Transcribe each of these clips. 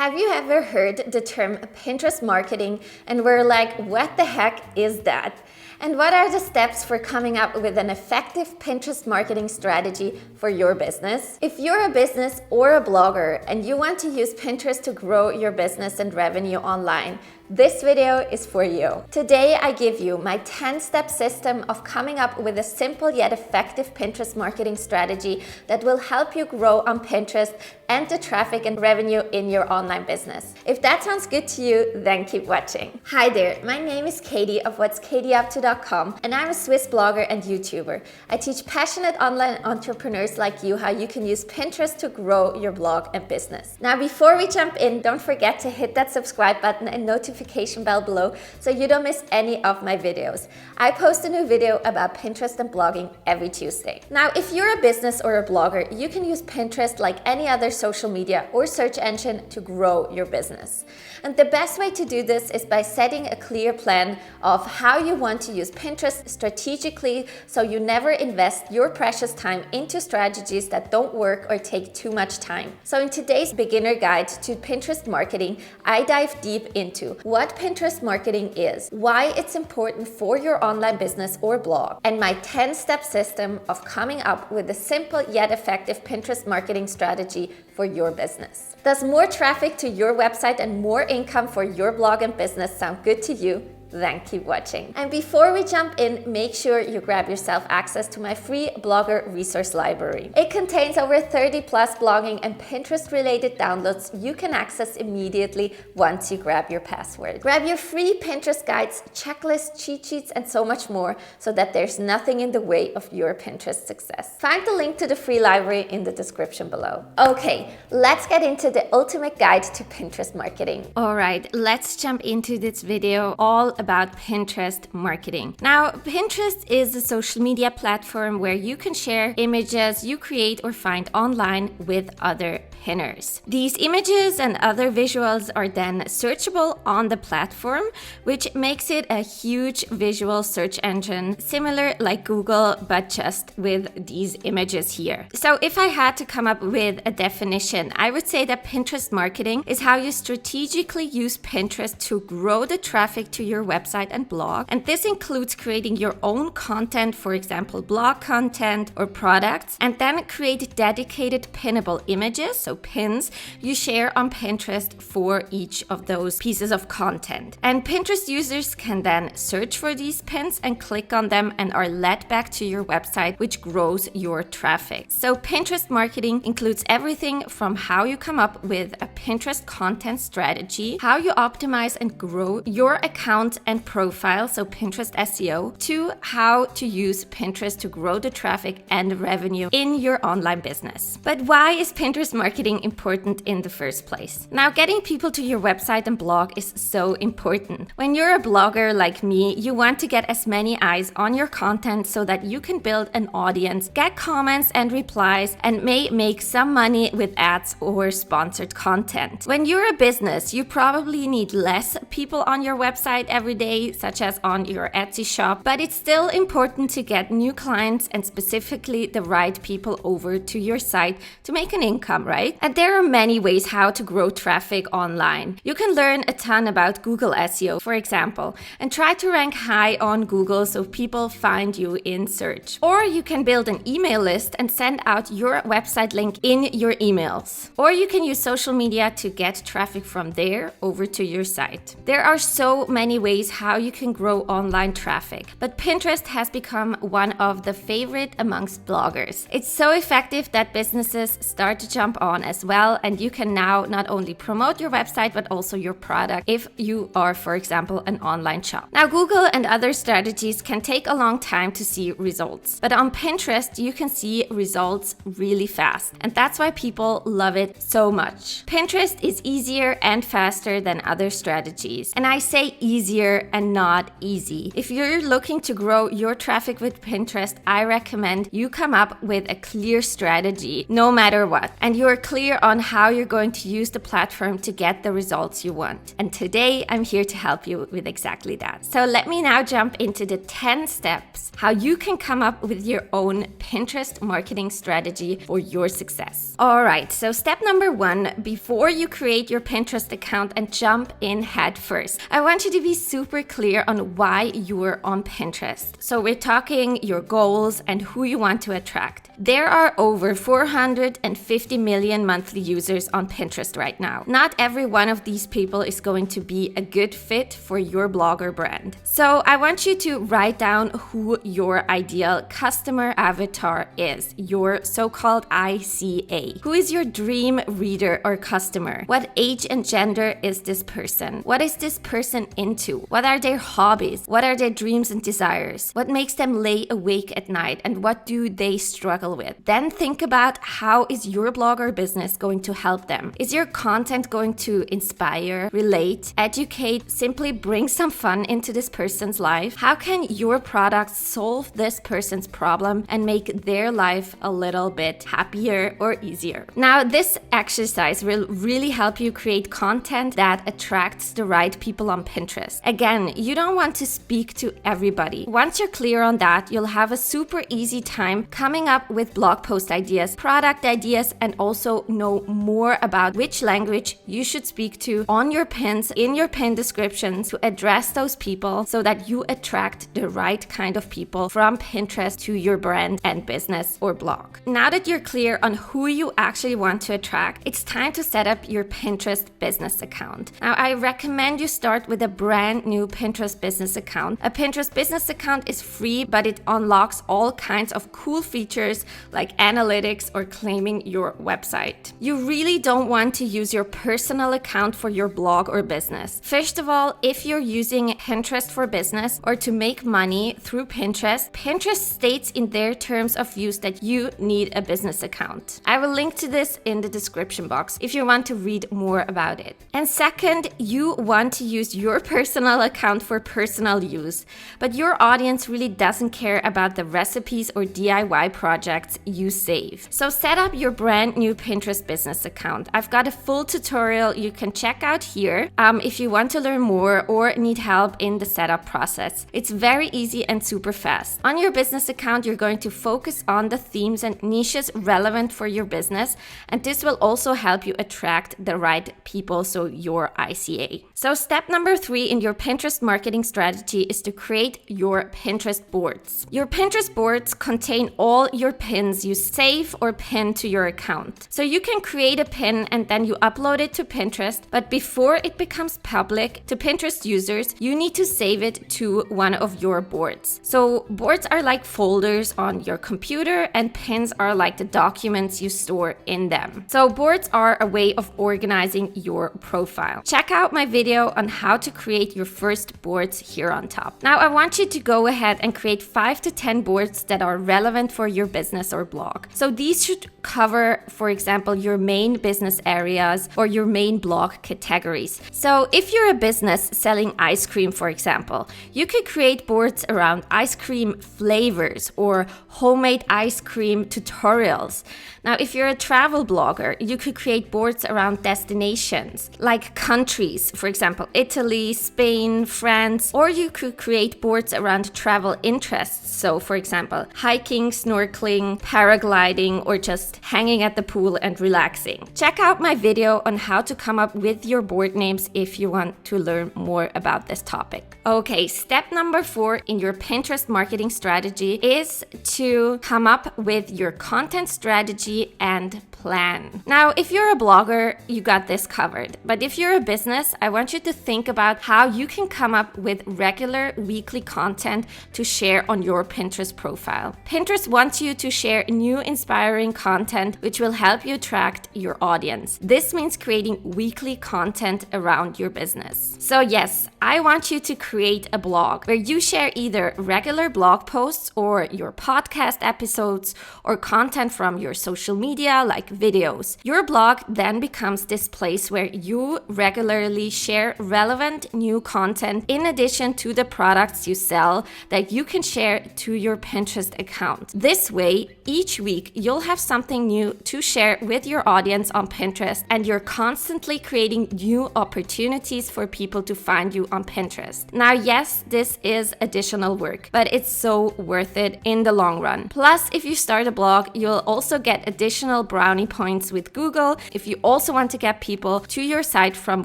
Have you ever heard the term Pinterest marketing and were like, what the heck is that? And what are the steps for coming up with an effective Pinterest marketing strategy for your business? If you're a business or a blogger and you want to use Pinterest to grow your business and revenue online, this video is for you. Today, I give you my 10-step system of coming up with a simple yet effective Pinterest marketing strategy that will help you grow on Pinterest and the traffic and revenue in your online business. If that sounds good to you, then keep watching. Hi there, my name is Katie of whatskatieupto.com and I'm a Swiss blogger and YouTuber. I teach passionate online entrepreneurs like you how you can use Pinterest to grow your blog and business. Now, before we jump in, don't forget to hit that subscribe button and notification bell below so you don't miss any of my videos. I post a new video about Pinterest and blogging every Tuesday. Now, if you're a business or a blogger, you can use Pinterest like any other social media or search engine to grow your business. And the best way to do this is by setting a clear plan of how you want to use Pinterest strategically so you never invest your precious time into strategies that don't work or take too much time. So in today's beginner guide to Pinterest marketing, I dive deep into what Pinterest marketing is, why it's important for your online business or blog, and my 10-step system of coming up with a simple yet effective Pinterest marketing strategy for your business. Does more traffic to your website and more income for your blog and business sound good to you? Then keep watching. And before we jump in, make sure you grab yourself access to my free blogger resource library. It contains over 30 plus blogging and Pinterest related downloads you can access immediately once you grab your password. Grab your free Pinterest guides, checklists, cheat sheets, and so much more so that there's nothing in the way of your Pinterest success. Find the link to the free library in the description below. Okay, let's get into the ultimate guide to Pinterest marketing. All right, let's jump into this video all about Pinterest marketing. Now, Pinterest is a social media platform where you can share images you create or find online with other pinners. These images and other visuals are then searchable on the platform, which makes it a huge visual search engine, similar like Google, but just with these images here. So if I had to come up with a definition, I would say that Pinterest marketing is how you strategically use Pinterest to grow the traffic to your website and blog. And this includes creating your own content, for example, blog content or products, and then create dedicated pinnable images, so pins, you share on Pinterest for each of those pieces of content. And Pinterest users can then search for these pins and click on them and are led back to your website, which grows your traffic. So Pinterest marketing includes everything from how you come up with a Pinterest content strategy, how you optimize and grow your account and profile, so Pinterest SEO, to how to use Pinterest to grow the traffic and revenue in your online business. But why is Pinterest marketing important in the first place? Now, getting people to your website and blog is so important. When you're a blogger like me, you want to get as many eyes on your content so that you can build an audience, get comments and replies, and may make some money with ads or sponsored content. When you're a business, you probably need less people on your website every day, such as on your Etsy shop, but it's still important to get new clients and specifically the right people over to your site to make an income, right? And there are many ways how to grow traffic online. You can learn a ton about Google SEO, for example, and try to rank high on Google so people find you in search. Or you can build an email list and send out your website link in your emails. Or you can use social media to get traffic from there over to your site. There are so many ways how you can grow online traffic, but Pinterest has become one of the favorite amongst bloggers. It's so effective that businesses start to jump on as well, and you can now not only promote your website but also your product if you are, for example, an online shop. Now, Google and other strategies can take a long time to see results, but on Pinterest you can see results really fast, and that's why people love it so much. Pinterest is easier and faster than other strategies, and I say easier clear and not easy. If you're looking to grow your traffic with Pinterest, I recommend you come up with a clear strategy no matter what, and you're clear on how you're going to use the platform to get the results you want. And today I'm here to help you with exactly that. So let me now jump into the 10 steps how you can come up with your own Pinterest marketing strategy for your success. All right, so step number 1, before you create your Pinterest account and jump in head first, I want you to be super clear on why you're on Pinterest. So we're talking your goals and who you want to attract. There are over 450 million monthly users on Pinterest right now. Not every one of these people is going to be a good fit for your blog or brand. So I want you to write down who your ideal customer avatar is, your so-called ICA. Who is your dream reader or customer? What age and gender is this person? What is this person into? What are their hobbies? What are their dreams and desires? What makes them lay awake at night? And what do they struggle with? Then think about, how is your blog or business going to help them? Is your content going to inspire, relate, educate, simply bring some fun into this person's life? How can your product solve this person's problem and make their life a little bit happier or easier? Now, this exercise will really help you create content that attracts the right people on Pinterest. Again, you don't want to speak to everybody. Once you're clear on that, you'll have a super easy time coming up with blog post ideas, product ideas, and also know more about which language you should speak to on your pins, in your pin descriptions, to address those people so that you attract the right kind of people from Pinterest to your brand and business or blog. Now that you're clear on who you actually want to attract, it's time to set up your Pinterest business account. Now, I recommend you start with a brand new Pinterest business account. A Pinterest business account is free, but it unlocks all kinds of cool features like analytics or claiming your website. You really don't want to use your personal account for your blog or business. First of all, if you're using Pinterest for business or to make money through Pinterest, Pinterest states in their terms of use that you need a business account. I will link to this in the description box if you want to read more about it. And second, you want to use your personal account for personal use, but your audience really doesn't care about the recipes or DIY projects you save. So set up your brand new Pinterest business account. I've got a full tutorial you can check out here if you want to learn more or need help in the setup process. It's very easy and super fast. On your business account, you're going to focus on the themes and niches relevant for your business, and this will also help you attract the right people, so your ICA. So step number 3 in your Pinterest marketing strategy is to create your Pinterest boards. Your Pinterest boards contain all your pins you save or pin to your account. So you can create a pin and then you upload it to Pinterest, but before it becomes public to Pinterest users, you need to save it to one of your boards. So boards are like folders on your computer and pins are like the documents you store in them. So boards are a way of organizing your profile. Check out my video on how to create your first boards here on top. Now I want you to go ahead and create 5 to 10 boards that are relevant for your business or blog. So these should cover, for example, your main business areas or your main blog categories. So if you're a business selling ice cream, for example, you could create boards around ice cream flavors or homemade ice cream tutorials. Now, if you're a travel blogger, you could create boards around destinations like countries, for example, Italy, Spain, France, or you could create boards around travel interests. So, for example, hiking, snorkeling, paragliding, or just hanging at the pool and relaxing. Check out my video on how to come up with your board names if you want to learn more about this topic. Okay, step number 4 in your Pinterest marketing strategy is to come up with your content strategy and plan. Now, if you're a blogger, you got this covered. But if you're a business, I want you to think about how you can come up with regular weekly content to share on your Pinterest profile. Pinterest wants you to share new inspiring content which will help you attract your audience. This means creating weekly content around your business. So yes, I want you to create a blog where you share either regular blog posts or your podcast episodes or content from your social media like videos. Your blog then becomes this place where you regularly share relevant new content in addition to the products you sell that you can share to your Pinterest account. This way, each week you'll have something new to share with your audience on Pinterest, and you're constantly creating new opportunities for people to find you on Pinterest. Now, yes, this is additional work, but it's so worth it in the long run. Plus, if you start a blog, you'll also get additional brownie points with Google if you also want to get people to your site from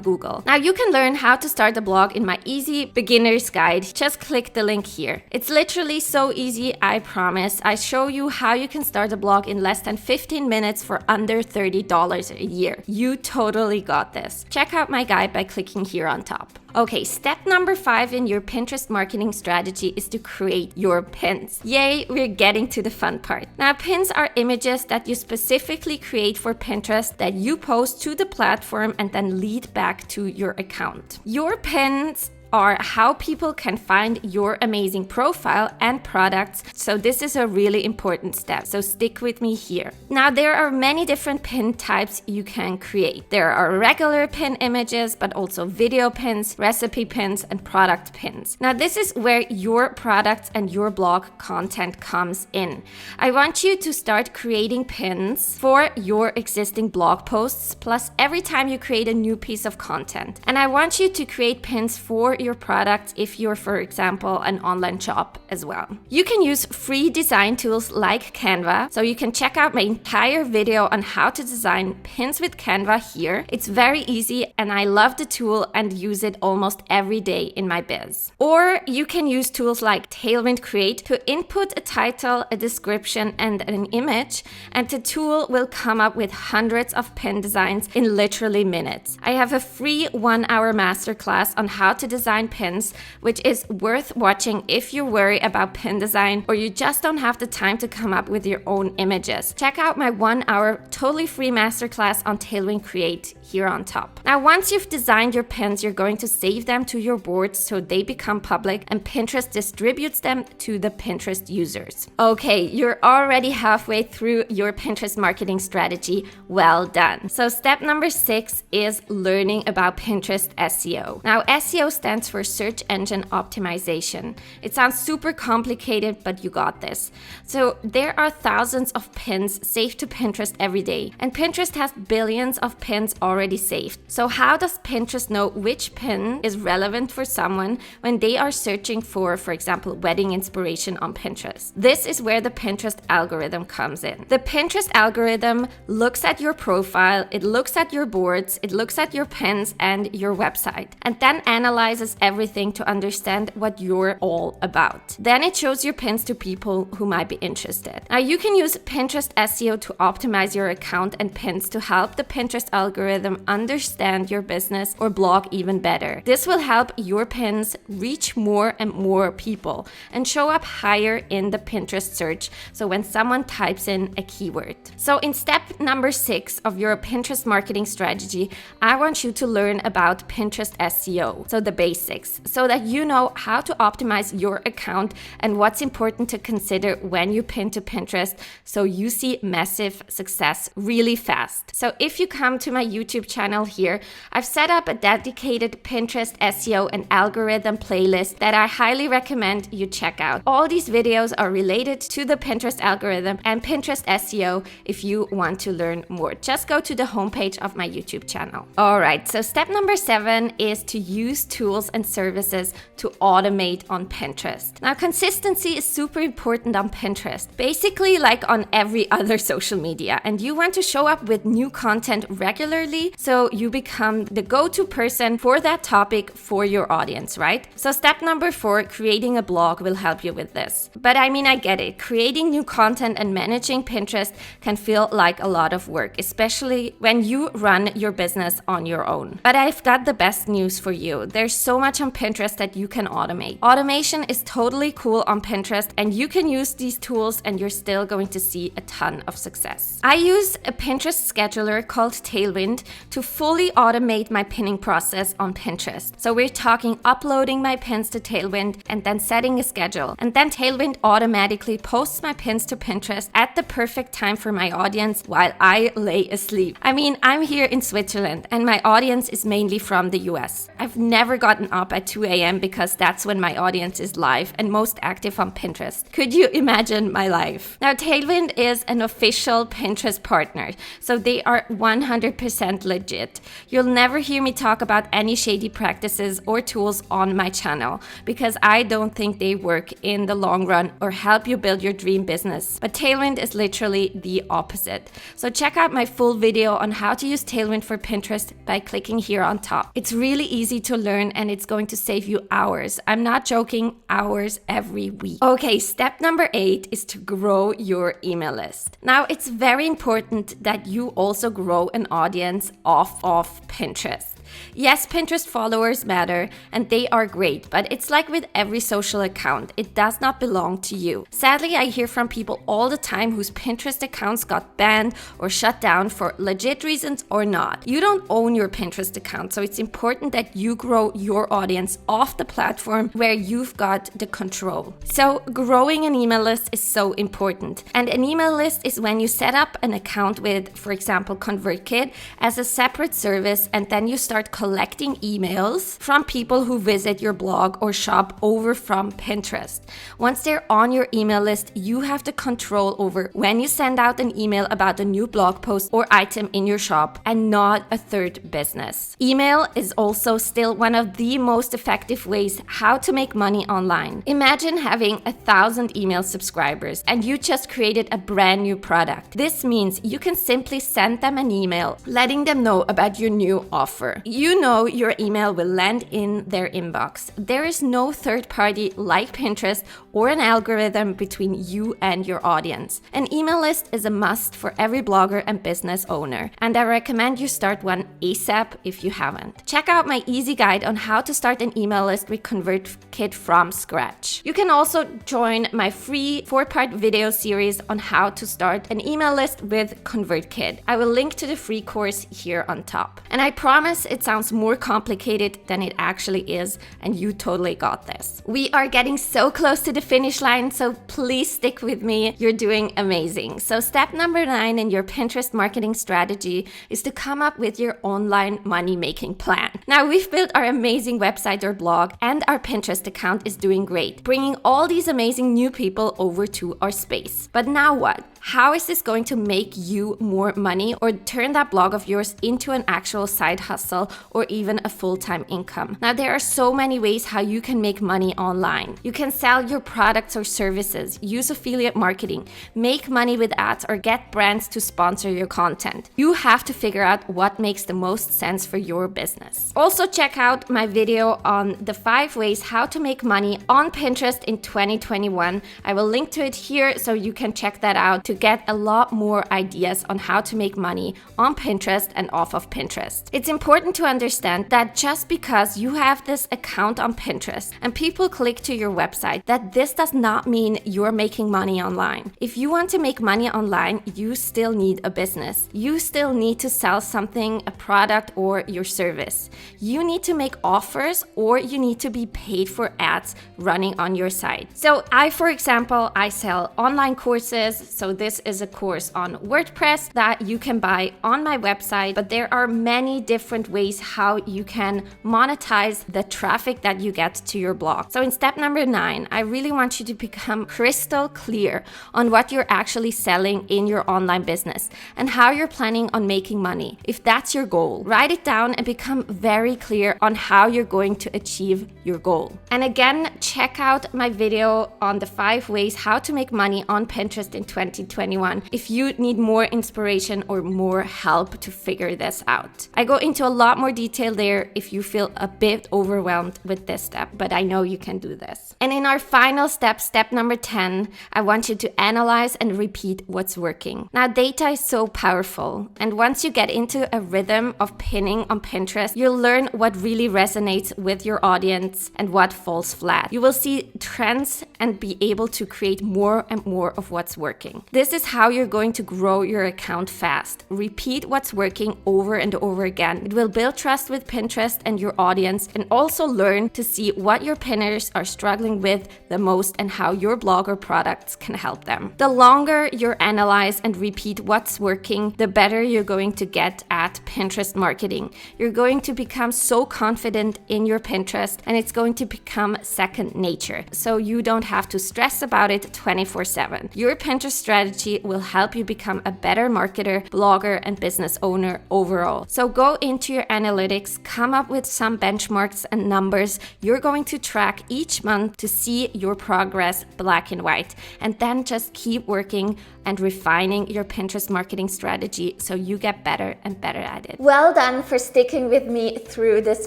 Google. Now, you can learn how to start a blog in my easy beginner's guide. Just click the link here. It's literally so easy, I promise. I show you how you can start a blog in less than 15 minutes for under $30 a year. You totally got this. Check out my guide by clicking here on top. Okay, step number 5 in your Pinterest marketing strategy is to create your pins. Yay, we're getting to the fun part. Now, pins are images that you specifically create for Pinterest that you post to the platform and then lead back to your account. Your pins are how people can find your amazing profile and products. So this is a really important step. So stick with me here. Now, there are many different pin types you can create. There are regular pin images, but also video pins, recipe pins, and product pins. Now, this is where your products and your blog content comes in. I want you to start creating pins for your existing blog posts, plus every time you create a new piece of content. And I want you to create pins for your products if you're, for example, an online shop as well. You can use free design tools like Canva, so you can check out my entire video on how to design pins with Canva here. It's very easy and I love the tool and use it almost every day in my biz. Or you can use tools like Tailwind Create to input a title, a description, and an image, and the tool will come up with hundreds of pin designs in literally minutes. I have a free 1-hour masterclass on how to design pins, which is worth watching if you worry about pin design or you just don't have the time to come up with your own images. Check out my 1-hour totally free masterclass on Tailwind Create here on top. Now, once you've designed your pins, you're going to save them to your boards so they become public and Pinterest distributes them to the Pinterest users. Okay, you're already halfway through your Pinterest marketing strategy. Well done. So step number 6 is learning about Pinterest SEO. Now, SEO stands for search engine optimization. It sounds super complicated, but you got this. So there are thousands of pins saved to Pinterest every day, and Pinterest has billions of pins already saved. So how does Pinterest know which pin is relevant for someone when they are searching for example, wedding inspiration on Pinterest? This is where the Pinterest algorithm comes in. The Pinterest algorithm looks at your profile, it looks at your boards, it looks at your pins and your website, and then analyzes everything to understand what you're all about. Then it shows your pins to people who might be interested. Now, you can use Pinterest SEO to optimize your account and pins to help the Pinterest algorithm understand your business or blog even better. This will help your pins reach more and more people and show up higher in the Pinterest search, so when someone types in a keyword. So in step number 6 of your Pinterest marketing strategy, I want you to learn about Pinterest SEO, so the basics, so that you know how to optimize your account and what's important to consider when you pin to Pinterest so you see massive success really fast. So if you come to my YouTube channel here, I've set up a dedicated Pinterest SEO and algorithm playlist that I highly recommend you check out. All these videos are related to the Pinterest algorithm and Pinterest SEO if you want to learn more. Just go to the homepage of my YouTube channel. All right, so step number 7 is to use tools and services to automate on Pinterest. Now, consistency is super important on Pinterest, basically like on every other social media, and you want to show up with new content regularly so you become the go-to person for that topic for your audience, right? So step number 4, creating a blog will help you with this. But I mean, I get it. Creating new content and managing Pinterest can feel like a lot of work, especially when you run your business on your own. But I've got the best news for you. There's so so much on Pinterest that you can automate. Automation is totally cool on Pinterest, and you can use these tools and you're still going to see a ton of success. I use a Pinterest scheduler called Tailwind to fully automate my pinning process on Pinterest. So we're talking uploading my pins to Tailwind and then setting a schedule. And then Tailwind automatically posts my pins to Pinterest at the perfect time for my audience while I lay asleep. I mean, I'm here in Switzerland and my audience is mainly from the US. I've never gotten up at 2 a.m. because that's when my audience is live and most active on Pinterest. Could you imagine my life? Now, Tailwind is an official Pinterest partner, so they are 100% legit. You'll never hear me talk about any shady practices or tools on my channel because I don't think they work in the long run or help you build your dream business. But Tailwind is literally the opposite. So check out my full video on how to use Tailwind for Pinterest by clicking here on top. It's really easy to learn and it's going to save you hours. I'm not joking, hours every week. Okay, step number 8 is to grow your email list. Now, it's very important that you also grow an audience off of Pinterest. Yes, Pinterest followers matter and they are great, but it's like with every social account, it does not belong to you. Sadly, I hear from people all the time whose Pinterest accounts got banned or shut down for legit reasons or not. You don't own your Pinterest account, so it's important that you grow your audience off the platform where you've got the control. So growing an email list is so important. And an email list is when you set up an account with, for example, ConvertKit as a separate service, and then you start collecting emails from people who visit your blog or shop over from Pinterest. Once they're on your email list, you have the control over when you send out an email about a new blog post or item in your shop and not a third business. Email is also still one of the most effective ways how to make money online. Imagine having 1,000 email subscribers and you just created a brand new product. This means you can simply send them an email letting them know about your new offer. You know your email will land in their inbox. There is no third party like Pinterest or an algorithm between you and your audience. An email list is a must for every blogger and business owner, and I recommend you start one ASAP if you haven't. Check out my easy guide on how to start an email list with ConvertKit from scratch. You can also join my free 4-part video series on how to start an email list with ConvertKit. I will link to the free course here on top. And I promise it sounds more complicated than it actually is, and you totally got this. We are getting so close to the finish line, so please stick with me. You're doing amazing. So step number 9 in your Pinterest marketing strategy is to come up with your online money-making plan. Now, we've built our amazing website or blog, and our Pinterest account is doing great, bringing all these amazing new people over to our space. But now what? How is this going to make you more money or turn that blog of yours into an actual side hustle or even a full-time income? Now, there are so many ways how you can make money online. You can sell your products or services, use affiliate marketing, make money with ads, or get brands to sponsor your content. You have to figure out what makes the most sense for your business. Also, check out my video on the 5 ways how to make money on Pinterest in 2021. I will link to it here so you can check that out to get a lot more ideas on how to make money on Pinterest and off of Pinterest. It's important to understand that just because you have this account on Pinterest and people click to your website, that this does not mean you're making money online. If you want to make money online, you still need a business. You still need to sell something, a product or your service. You need to make offers or you need to be paid for ads running on your site. So for example, I sell online courses. So this is a course on WordPress that you can buy on my website, but there are many different ways how you can monetize the traffic that you get to your blog. So in step number 9, I really want you to become crystal clear on what you're actually selling in your online business and how you're planning on making money. If that's your goal, write it down and become very clear on how you're going to achieve your goal. And again, check out my video on the 5 ways how to make money on Pinterest in 2021 if you need more inspiration or more help to figure this out. I go into a lot lot more detail there if you feel a bit overwhelmed with this step, but I know you can do this. And in our final step, step number 10, I want you to analyze and repeat what's working. Now, data is so powerful, and once you get into a rhythm of pinning on Pinterest, you'll learn what really resonates with your audience and what falls flat. You will see trends and be able to create more and more of what's working. This is how you're going to grow your account fast. Repeat what's working over and over again. It will build trust with Pinterest and your audience, and also learn to see what your pinners are struggling with the most and how your blog or products can help them. The longer you analyze and repeat what's working, the better you're going to get at Pinterest marketing. You're going to become so confident in your Pinterest, and it's going to become second nature. So you don't have to stress about it 24/7. Your Pinterest strategy will help you become a better marketer, blogger, and business owner overall. So go into your analytics, come up with some benchmarks and numbers you're going to track each month to see your progress black and white, and then just keep working and refining your Pinterest marketing strategy so you get better and better at it. Well done for sticking with me through this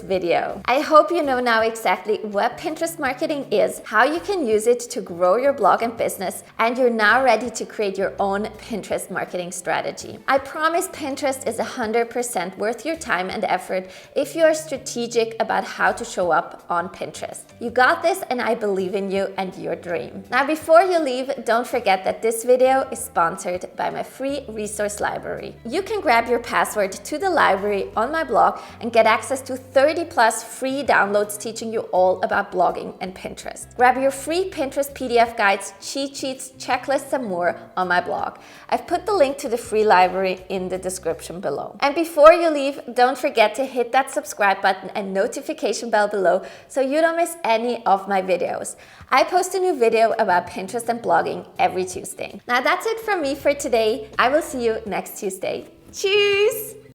video. I hope you know now exactly what Pinterest marketing is, how you can use it to grow your blog and business, and you're now ready to create your own Pinterest marketing strategy. I promise Pinterest is 100% worth your time and effort if you are strategic about how to show up on Pinterest. You got this, and I believe in you and your dream. Now, before you leave, don't forget that this video is sponsored by my free resource library. You can grab your password to the library on my blog and get access to 30+ free downloads teaching you all about blogging and Pinterest. Grab your free Pinterest PDF guides, cheat sheets, checklists, and more on my blog. I've put the link to the free library in the description below. And before you leave, don't forget to hit that subscribe button and notification bell below so you don't miss any of my videos. I post a new video about Pinterest and blogging every Tuesday. Now that's it from me for today. I will see you next Tuesday. Tschüss!